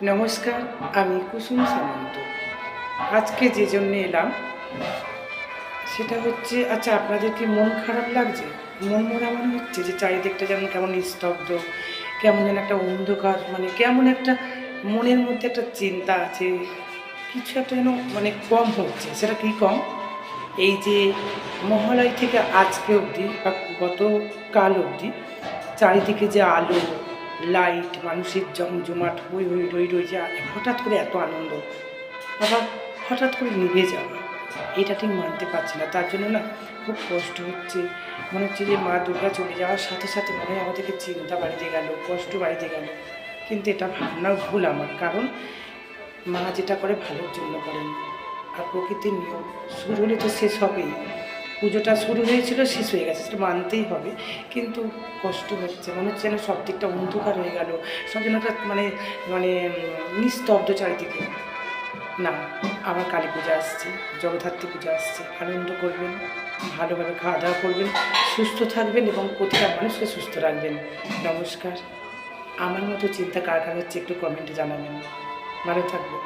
নমস্কার, আমি কুসুম সামন্ত। আজকে যে জন্য এলাম সেটা হচ্ছে, আচ্ছা আপনাদের কি মন খারাপ লাগছে? মন মরা মনে হচ্ছে যে চারিদিকটা যেমন কেমন নিস্তব্ধ, কেমন যেন একটা অন্ধকার, মানে কেমন একটা মনের মধ্যে একটা চিন্তা আছে, কিছু একটা যেন মানে কম হচ্ছে। সেটা কি কম? এই যে মহালয় থেকে আজকে অবধি বা গতকাল অবধি চারিদিকে যে আলো, লাইট, মানুষের জমজমাট, হই হই রই রই, যে হঠাৎ করে এত আনন্দ, আবার হঠাৎ করে নিভে যাওয়া, এটা ঠিক মানতে পারছি না। তার জন্য না খুব কষ্ট হচ্ছে। মনে হচ্ছে যে মা দুর্গা চলে যাওয়ার সাথে সাথে মনে হয় আমাদেরকে চিন্তা বাড়িতে গেল, কষ্ট বাড়িতে গেল। কিন্তু এটা ভাবনাও ভুল আমার, কারণ মা যেটা করে ভালোর জন্য করেন। আর প্রকৃতির নিয়ম শুরু হলে তো শেষ হবেই। পুজোটা শুরু হয়েছিল, শেষ হয়ে গেছে, সেটা মানতেই হবে। কিন্তু কষ্ট হচ্ছে, মনে হচ্ছে যেন সব দিকটা অন্ধকার হয়ে গেল, সব যেন একটা মানে মানে নিস্তব্ধ চারিদিকে। না, আবার কালী পূজা আসছে, জগদ্ধাত্রী পূজা আসছে। আনন্দ করবেন, ভালোভাবে খাওয়া দাওয়া করবেন, সুস্থ থাকবেন এবং প্রতিটা মানুষকে সুস্থ রাখবেন। নমস্কার। আমার মতো চিন্তা কার কার হচ্ছে একটু কমেন্টে জানাবেন। ভালো থাকবেন।